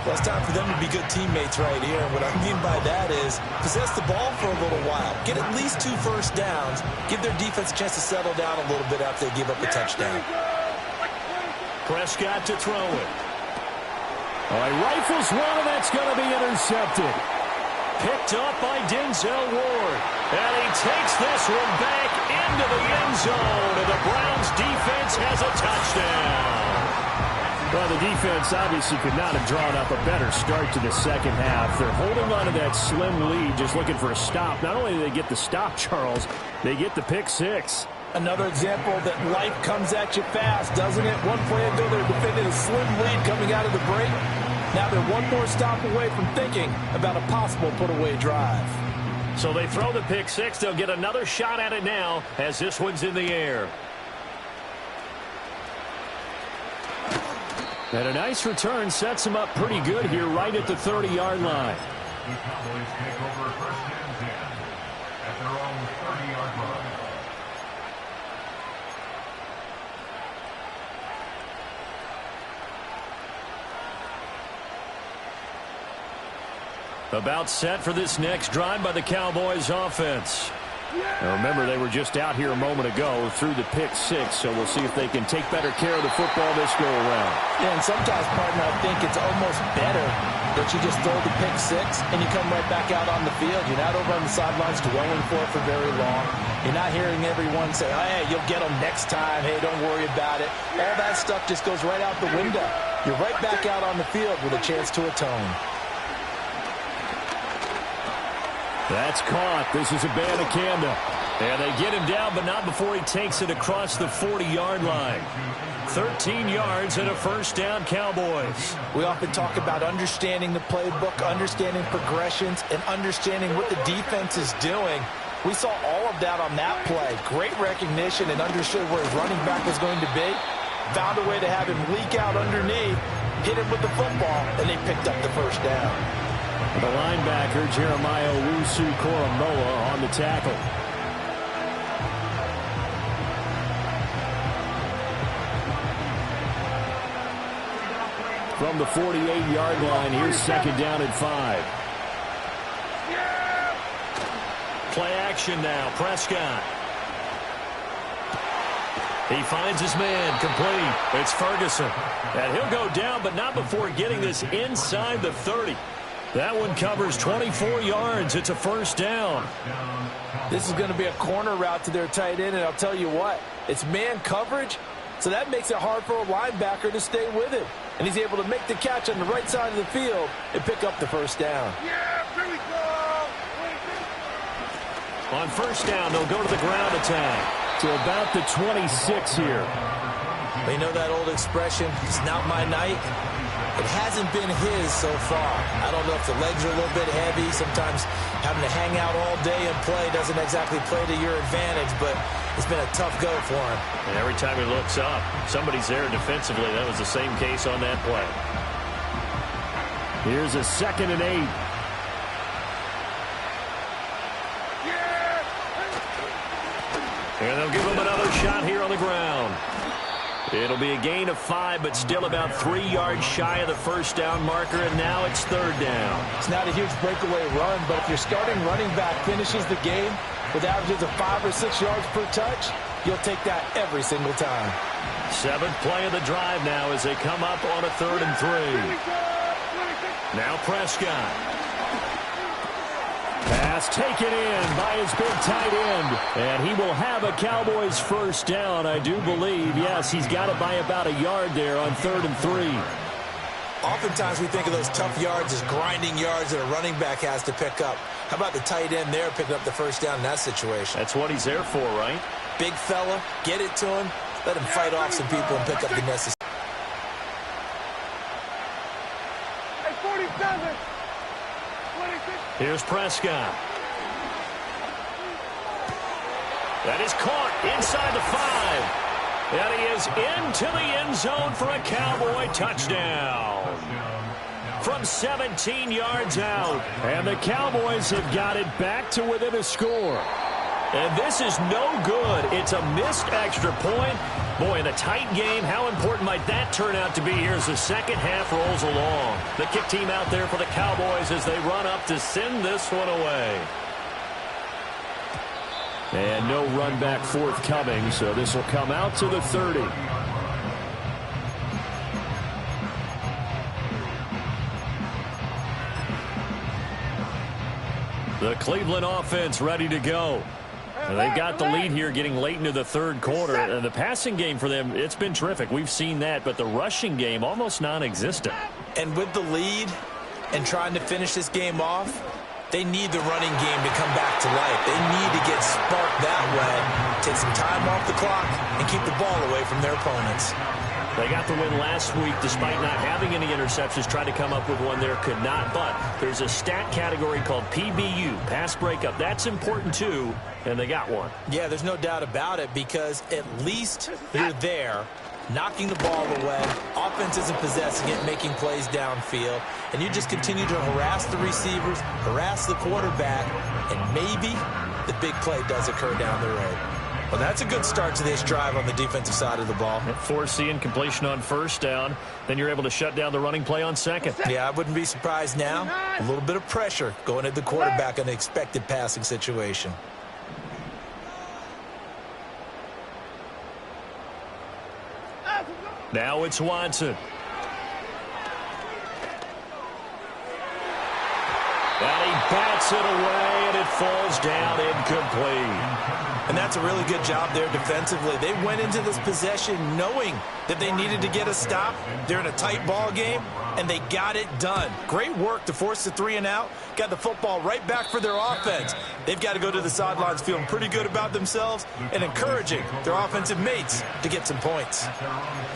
Well, it's time for them to be good teammates right here. And what I mean by that is possess the ball for a little while. Get at least 2 first downs. Give their defense a chance to settle down a little bit after they give up a touchdown. Prescott to throw it. Oh, he rifles one, and that's going to be intercepted. Picked up by Denzel Ward. And he takes this one back into the end zone. And the Browns defense has a touchdown. Well, the defense obviously could not have drawn up a better start to the second half. They're holding on to that slim lead, just looking for a stop. Not only do they get the stop, Charles, they get the pick 6. Another example that life comes at you fast, doesn't it? One play ago, they're defending a slim lead coming out of the break. Now they're one more stop away from thinking about a possible put-away drive. So they throw the pick 6. They'll get another shot at it now as this one's in the air. And a nice return sets him up pretty good here right at the 30-yard line. The Cowboys take over 1st and 10 at their own 30-yard line. About set for this next drive by the Cowboys offense. Now remember, they were just out here a moment ago through the pick 6, so we'll see if they can take better care of the football this go around. Yeah, and sometimes, partner, I think it's almost better that you just throw the pick 6 and you come right back out on the field. You're not over on the sidelines dwelling for it for very long. You're not hearing everyone say, oh, hey, you'll get them next time. Hey, don't worry about it. All that stuff just goes right out the window. You're right back out on the field with a chance to atone. That's caught. This is Abanikanda. And they get him down, but not before he takes it across the 40-yard line. 13 yards and a first down, Cowboys. We often talk about understanding the playbook, understanding progressions, and understanding what the defense is doing. We saw all of that on that play. Great recognition and understood where his running back was going to be. Found a way to have him leak out underneath. hit him with the football, and they picked up the first down. The linebacker, Jeremiah Owusu-Koramoah, on the tackle. From the 48-yard line, here's second down and 5. Play action now, Prescott. He finds his man, complete. It's Ferguson. And he'll go down, but not before getting this inside the 30. That one covers 24 yards. It's a first down. This is going to be a corner route to their tight end, and I'll tell you what, it's man coverage, so that makes it hard for a linebacker to stay with it. And he's able to make the catch on the right side of the field and pick up the first down. Yeah, here we go. On first down, they'll go to the ground attack. To about the 26 here. You know that old expression, it's not my night? It hasn't been his so far. I don't know if the legs are a little bit heavy. Sometimes having to hang out all day and play doesn't exactly play to your advantage, but it's been a tough go for him. And every time he looks up, somebody's there defensively. That was the same case on that play. Here's a 2nd and 8. And they'll give him another shot here on the ground. It'll be a gain of 5, but still about 3 yards shy of the first down marker, and now it's third down. It's not a huge breakaway run, but if your starting running back finishes the game with averages of 5 or 6 yards per touch, you'll take that every single time. 7th play of the drive now as they come up on a 3rd and 3. Now Prescott. Pass taken in by his big tight end. And he will have a Cowboys first down, I do believe. Yes, he's got it by about a yard there on 3rd and 3. Oftentimes we think of those tough yards as grinding yards that a running back has to pick up. How about the tight end there picking up the first down in that situation? That's what he's there for, right? Big fella, get it to him, let him fight off some people and pick up the necessary. Hey, 47. 26. Here's Prescott. That is caught inside the 5. And he is into the end zone for a Cowboy touchdown. From 17 yards out. And the Cowboys have got it back to within a score. And this is no good. It's a missed extra point. Boy, in a tight game, how important might that turn out to be here as the second half rolls along. The kick team out there for the Cowboys as they run up to send this one away. And no run back forthcoming, so this will come out to the 30. The Cleveland offense ready to go. And they've got the lead here getting late into the third quarter. And the passing game for them, it's been terrific. We've seen that, but the rushing game almost non-existent. And with the lead and trying to finish this game off, they need the running game to come back to life. They need to get sparked that way, take some time off the clock, and keep the ball away from their opponents. They got the win last week despite not having any interceptions. Tried to come up with one there, could not. But there's a stat category called PBU, pass breakup. That's important too, and they got one. Yeah, there's no doubt about it because at least you're there, knocking the ball away. Offense isn't possessing it, making plays downfield. And you just continue to harass the receivers, harass the quarterback, and maybe the big play does occur down the road. Well, that's a good start to this drive on the defensive side of the ball. Forcing completion on first down. Then you're able to shut down the running play on second. Yeah, I wouldn't be surprised now. A little bit of pressure going at the quarterback in the expected passing situation. Now it's Watson. And he bats it away, and it falls down incomplete. And that's a really good job there defensively. They went into this possession knowing that they needed to get a stop. They're in a tight ball game, and they got it done. Great work to force the 3 and out. Got the football right back for their offense. They've got to go to the sidelines feeling pretty good about themselves and encouraging their offensive mates to get some points.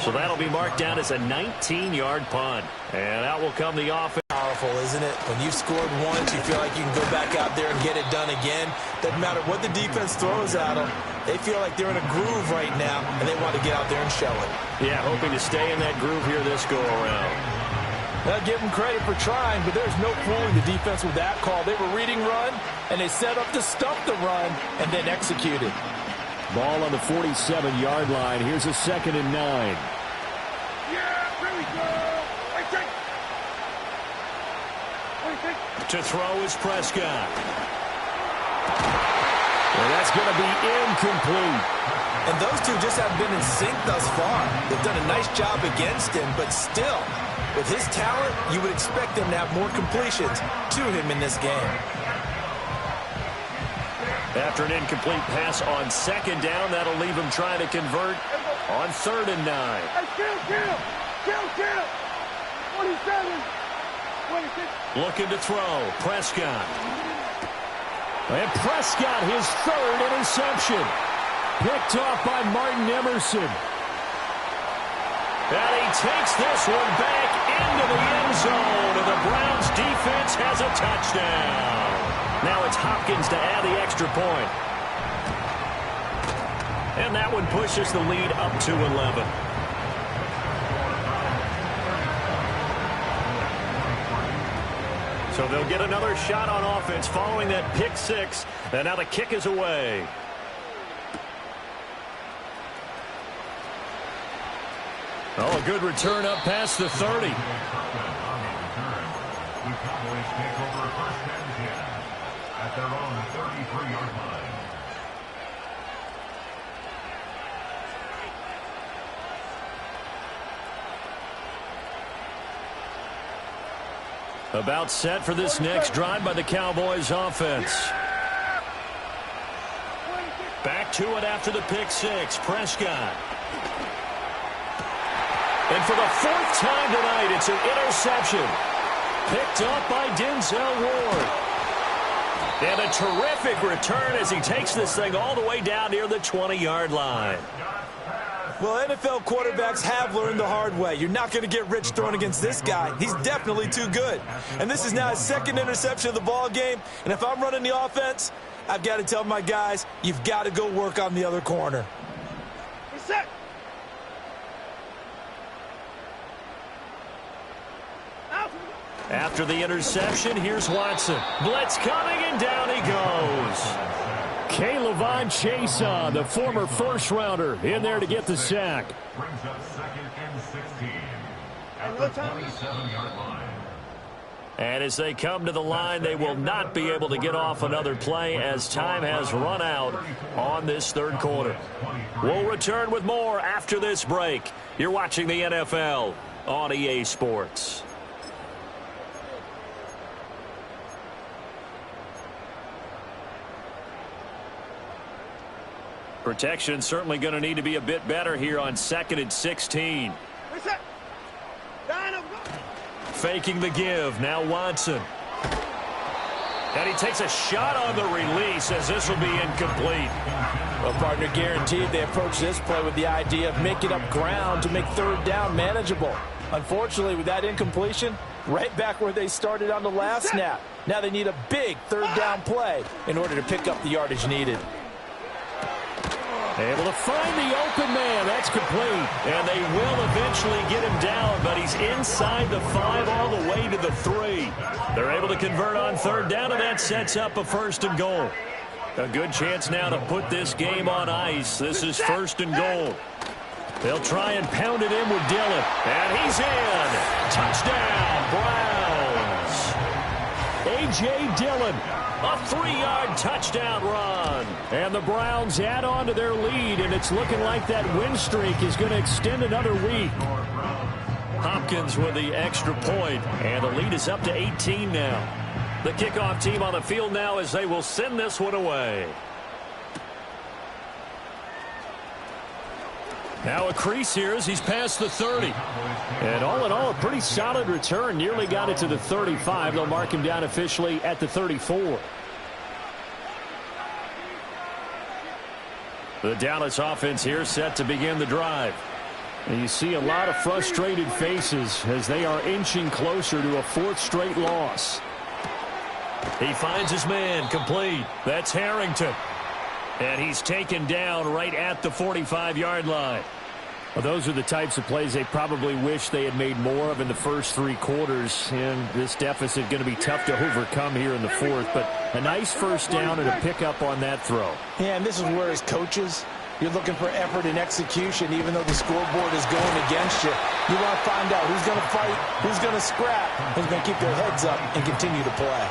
So that'll be marked down as a 19-yard punt. And out will come the offense. Powerful, isn't it? When you've scored once, you feel like you can go back out there and get it done again. Doesn't matter what the defense throws at them. They feel like they're in a groove right now, and they want to get out there and show it. Yeah, hoping to stay in that groove here this go-around. I'll give them credit for trying, but there's no fooling the defense with that call. They were reading run, and they set up to stump the run and then executed. Ball on the 47-yard line. Here's a 2nd and 9. Yeah, here we go. To throw is Prescott. Well, that's going to be incomplete. And those two just haven't been in sync thus far. They've done a nice job against him, but still, with his talent, you would expect them to have more completions to him in this game. After an incomplete pass on 2nd down, that'll leave him trying to convert on 3rd and 9. Hey, kill. 27. 26. Looking to throw. Prescott. And Prescott, his 3rd interception. Picked off by Martin Emerson. And he takes this one back into the end zone. And the Browns defense has a touchdown. Now it's Hopkins to add the extra point. And that one pushes the lead up to 11. So they'll get another shot on offense following that pick 6. And now the kick is away. Oh, a good return up past the 30. The Cowboys take over 1st and 10 at their own 33-yard line. About set for this next drive by the Cowboys offense. Back to it after the pick 6. Prescott. And for the 4th time tonight, it's an interception. Picked up by Denzel Ward. And a terrific return as he takes this thing all the way down near the 20-yard line. Well, NFL quarterbacks have learned the hard way. You're not going to get rich throwing against this guy. He's definitely too good. And this is now his 2nd interception of the ball game. And if I'm running the offense, I've got to tell my guys, you've got to go work on the other corner. Reset. After the interception, here's Watson. Blitz coming, and down he goes. K'Lavon Chaisson, the former first-rounder, in there to get the sack. Brings up 2nd and 16 at the 27-yard line. And as they come to the line, they will not be able to get off another play as time has run out on this 3rd quarter. We'll return with more after this break. You're watching the NFL on EA Sports. Protection certainly going to need to be a bit better here on 2nd and 16. Reset. Faking the give. Now Watson. And he takes a shot on the release as this will be incomplete. Well, partner, guaranteed they approach this play with the idea of making up ground to make 3rd down manageable. Unfortunately, with that incompletion, right back where they started on the last snap. Now they need a big 3rd down play in order to pick up the yardage needed. Able to find the open man. That's complete. And they will eventually get him down, but he's inside the 5 all the way to the 3. They're able to convert on 3rd down, and that sets up a 1st and goal. A good chance now to put this game on ice. This is 1st and goal. They'll try and pound it in with Dillon. And he's in. Touchdown, Browns. A.J. Dillon. A 3-yard touchdown run. And the Browns add on to their lead, and it's looking like that win streak is going to extend another week. Hopkins with the extra point, and the lead is up to 18 now. The kickoff team on the field now as they will send this one away. Now a crease here as he's past the 30. And all in all, a pretty solid return. Nearly got it to the 35. They'll mark him down officially at the 34. The Dallas offense here set to begin the drive. And you see a lot of frustrated faces as they are inching closer to a 4th straight loss. He finds his man complete. That's Harrington. And he's taken down right at the 45-yard line. Well, those are the types of plays they probably wish they had made more of in the first 3 quarters. And this deficit going to be tough to overcome here in the fourth. But a nice first down and a pickup on that throw. Yeah, and this is where as coaches, you're looking for effort and execution, even though the scoreboard is going against you. You want to find out who's going to fight, who's going to scrap, who's going to keep their heads up and continue to play.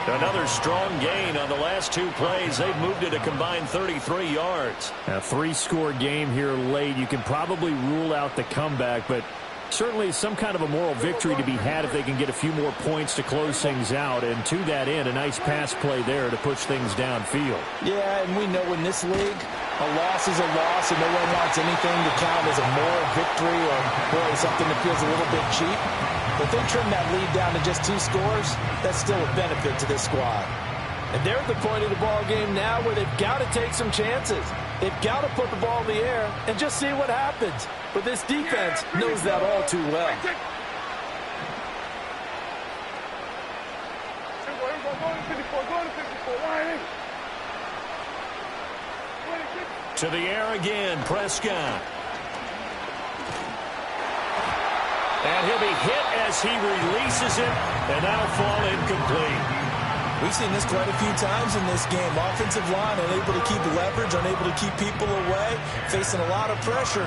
Another strong gain on the last 2 plays. They've moved it a combined 33 yards. A 3-score game here late. You can probably rule out the comeback, but certainly some kind of a moral victory to be had if they can get a few more points to close things out. And to that end, a nice pass play there to push things downfield. Yeah, and we know in this league, a loss is a loss, and no one wants anything to count as a moral victory or boy, something that feels a little bit cheap. But if they trim that lead down to just 2 scores, that's still a benefit to this squad. And they're at the point of the ball game now where they've got to take some chances. They've got to put the ball in the air and just see what happens. But this defense knows that all too well. To the air again, Prescott. And he'll be hit as he releases it, and that'll fall incomplete. We've seen this quite a few times in this game. Offensive line unable to keep leverage, unable to keep people away, facing a lot of pressure.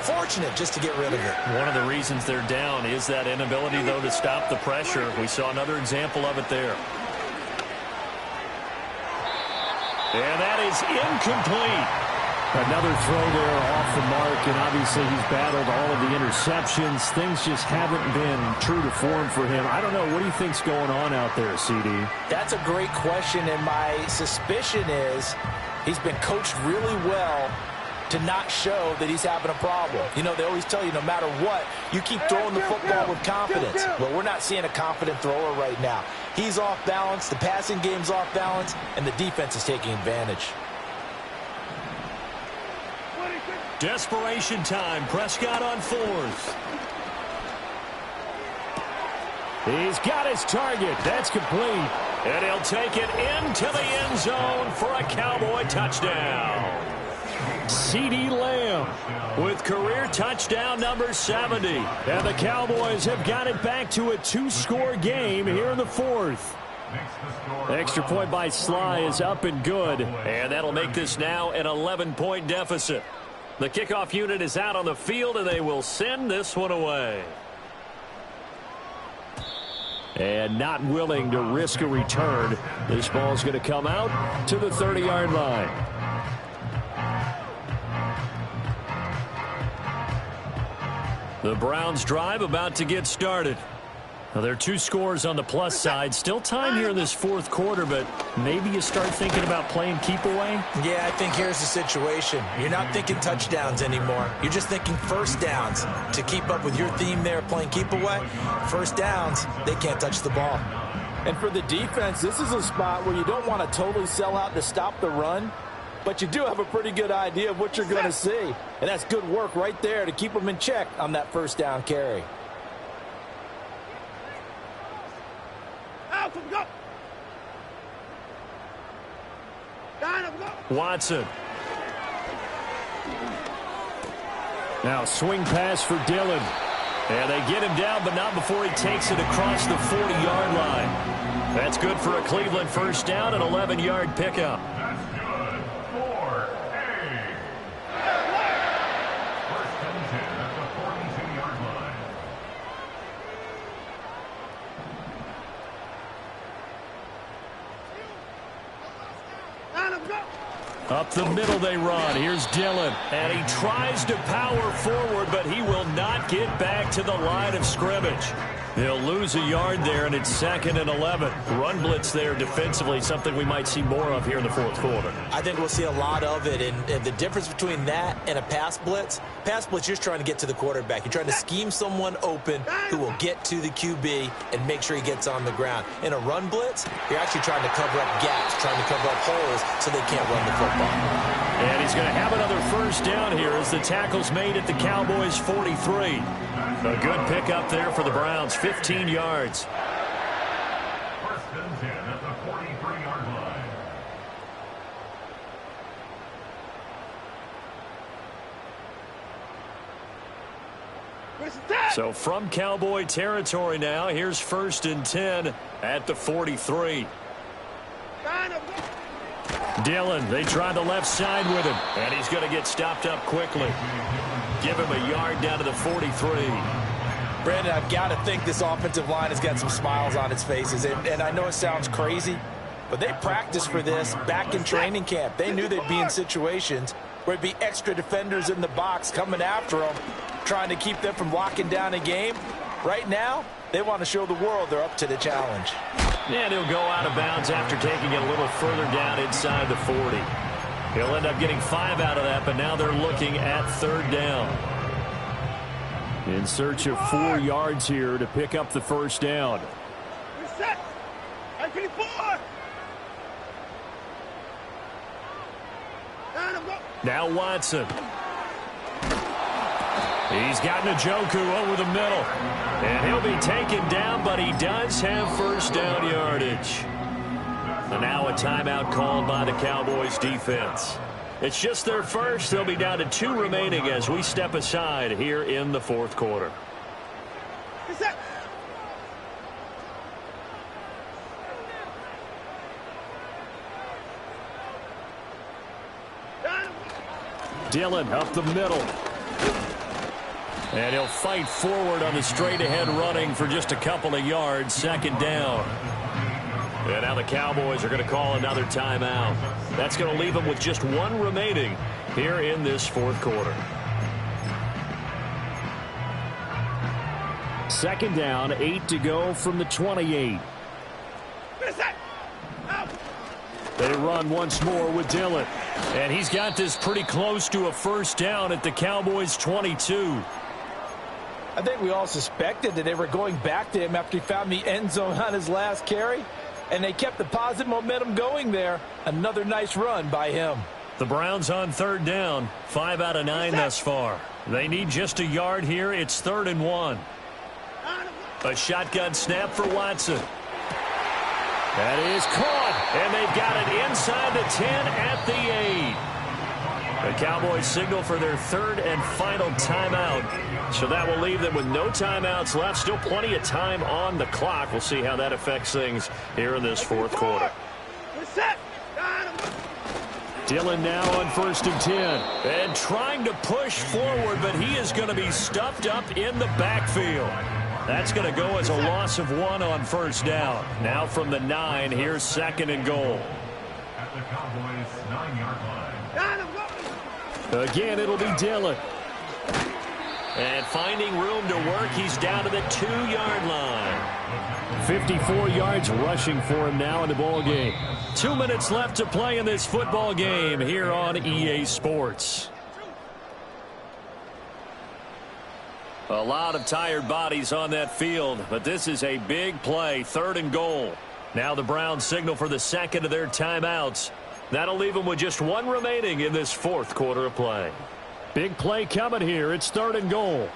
Fortunate just to get rid of it. One of the reasons they're down is that inability, though, to stop the pressure. We saw another example of it there. And that is incomplete. Another throw there off the mark, and obviously he's battled all of the interceptions. Things just haven't been true to form for him. I don't know. What do you think's going on out there, CD? That's a great question, and my suspicion is he's been coached really well to not show that he's having a problem. You know, they always tell you no matter what, you keep throwing the football with confidence. Well, we're not seeing a confident thrower right now. He's off balance, the passing game's off balance, and the defense is taking advantage. Desperation time. Prescott on 4th. He's got his target. That's complete. And he'll take it into the end zone for a Cowboy touchdown. CeeDee Lamb with career touchdown number 70. And the Cowboys have got it back to a 2-score game here in the 4th. Extra point by Sly is up and good. And that'll make this now an 11-point deficit. The kickoff unit is out on the field, and they will send this one away. And not willing to risk a return. This ball's going to come out to the 30-yard line. The Browns drive about to get started. Now, there are 2 scores on the plus side. Still time here in this 4th quarter, but maybe you start thinking about playing keep away? Yeah, I think here's the situation. You're not thinking touchdowns anymore. You're just thinking first downs. To keep up with your theme there, playing keep away, first downs, they can't touch the ball. And for the defense, this is a spot where you don't want to totally sell out to stop the run, but you do have a pretty good idea of what you're going to see. And that's good work right there to keep them in check on that first down carry. Watson. Now swing pass for Dillon. And they get him down, but not before he takes it across the 40-yard line. That's good for a Cleveland first down, an 11-yard pickup. That's good for a first and 10 at the 42-yard line. Up the middle they run. Here's Dillon. And he tries to power forward, but he will not get back to the line of scrimmage. He'll lose a yard there, and it's 2nd and 11. Run blitz there defensively, something we might see more of here in the 4th quarter. I think we'll see a lot of it, and the difference between that and a pass blitz, you're just trying to get to the quarterback. You're trying to scheme someone open who will get to the QB and make sure he gets on the ground. In a run blitz, you're actually trying to cover up gaps, trying to cover up holes so they can't run the football. And he's going to have another first down here as the tackle's made at the Cowboys' 43. A good pickup there for the Browns, 15 yards. First and 10 at the 43-yard line. So from Cowboy territory now, here's 1st and 10 at the 43. Dillon, they try the left side with him, and he's going to get stopped up quickly. Give him a yard down to the 43. Brandon, I've got to think this offensive line has got some smiles on its faces. And I know it sounds crazy, but they practiced for this back in training camp. They knew they'd be in situations where there'd be extra defenders in the box coming after them, trying to keep them from locking down a game. Right now, they want to show the world they're up to the challenge. And he'll go out of bounds after taking it a little further down inside the 40. He'll end up getting 5 out of that, but now they're looking at 3rd down. In search of 4 yards here to pick up the 1st down. Reset. I 54. Now Watson. He's got Njoku over the middle. And he'll be taken down, but he does have 1st down yardage. And now a timeout called by the Cowboys defense. It's just their first. They'll be down to 2 remaining as we step aside here in the 4th quarter. Reset. Dillon up the middle. And he'll fight forward on the straight-ahead running for just a couple of yards. 2nd down. And now the Cowboys are going to call another timeout. That's going to leave them with just 1 remaining here in this 4th quarter. 2nd down, 8 to go from the 28. They run once more with Dillon. And he's got this pretty close to a 1st down at the Cowboys' 22. I think we all suspected that they were going back to him after he found the end zone on his last carry. And they kept the positive momentum going there. Another nice run by him. The Browns on 3rd down. 5 out of 9 thus far. They need just a yard here. It's 3rd and 1. A shotgun snap for Watson. That is caught. And they've got it inside the 10 at the 8. The Cowboys signal for their 3rd and final timeout. So that will leave them with no timeouts left. Still plenty of time on the clock. We'll see how that affects things here in this 4th quarter. Dillon now on 1st and 10. And trying to push forward, but he is going to be stuffed up in the backfield. That's going to go as a loss of 1 on 1st down. Now from the 9, here's 2nd and goal. At the Cowboys' 9-yard line. Again, it'll be Dillon. And finding room to work, he's down to the 2-yard line. 54 yards rushing for him now in the ball game. 2 minutes left to play in this football game here on EA Sports. A lot of tired bodies on that field, but this is a big play, 3rd and goal. Now the Browns signal for the 2nd of their timeouts. That'll leave them with just 1 remaining in this 4th quarter of play. Big play coming here. It's 3rd and goal.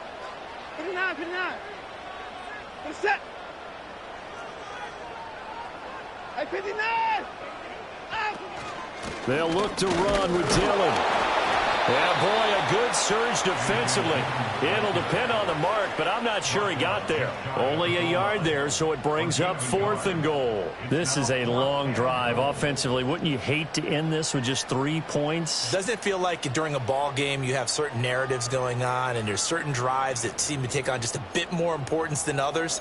59, 59. Reset. Hey, 59. They'll look to run with Dillon. Yeah, boy, a good surge defensively. It'll depend on the mark, but I'm not sure he got there. Only a yard there, so it brings up 4th and goal. This is a long drive offensively. Wouldn't you hate to end this with just 3 points? Doesn't it feel like during a ball game you have certain narratives going on and there's certain drives that seem to take on just a bit more importance than others?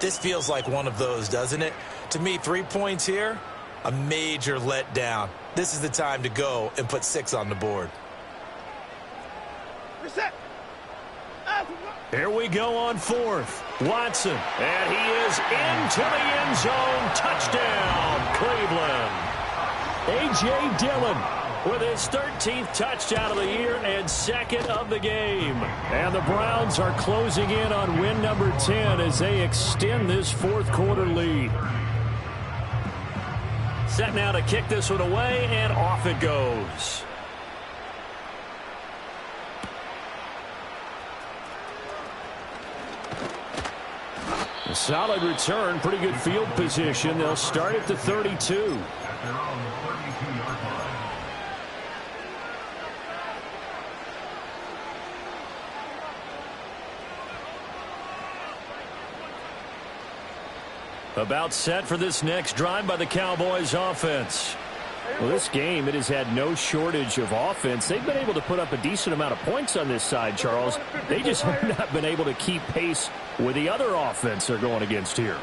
This feels like one of those, doesn't it? To me, 3 points here, a major letdown. This is the time to go and put 6 on the board. Here we go on 4th. Watson, and he is into the end zone. Touchdown, Cleveland. A.J. Dillon with his 13th touchdown of the year and 2nd of the game. And the Browns are closing in on win number 10 as they extend this 4th quarter lead. Set now to kick this one away, and off it goes. A solid return, pretty good field position. They'll start at the 32. At their own 32-yard line. About set for this next drive by the Cowboys offense. Well, this game, it has had no shortage of offense. They've been able to put up a decent amount of points on this side, Charles. They just have not been able to keep pace with the other offense they're going against here.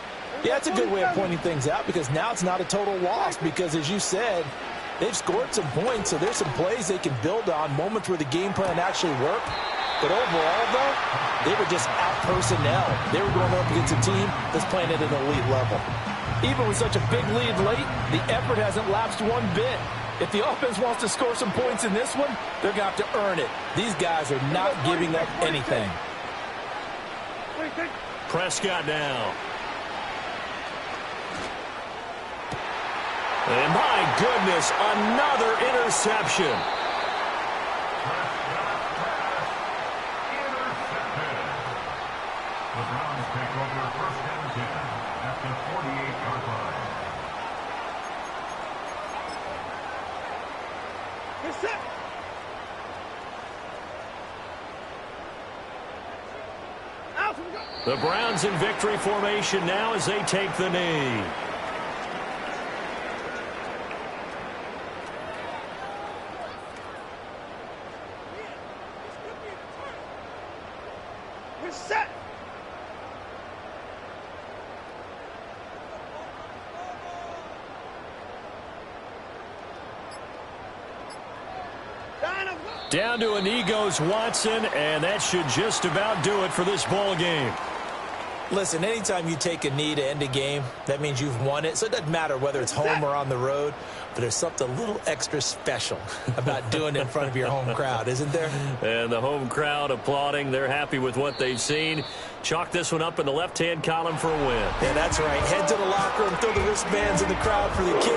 Yeah, that's a good way of pointing things out because now it's not a total loss because, as you said, they've scored some points, so there's some plays they can build on, moments where the game plan actually worked. But overall, though, they were just out-personnel. They were going up against a team that's playing at an elite level. Even with such a big lead late, the effort hasn't lapsed one bit. If the offense wants to score some points in this one, they're going to have to earn it. These guys are not giving up anything. Prescott now. And my goodness, another interception. The Browns take over first and 10 at the 48-yard line. Get set. Out. The Browns in victory formation now as they take the knee. We're set. Down to a knee goes Watson, and that should just about do it for this ball game. Listen, anytime you take a knee to end a game, that means you've won it. So it doesn't matter whether it's home or on the road, but there's something a little extra special about doing it in front of your home crowd, isn't there? And the home crowd applauding. They're happy with what they've seen. Chalk this one up in the left-hand column for a win. Yeah, that's right. Head to the locker room, throw the wristbands in the crowd for the kids.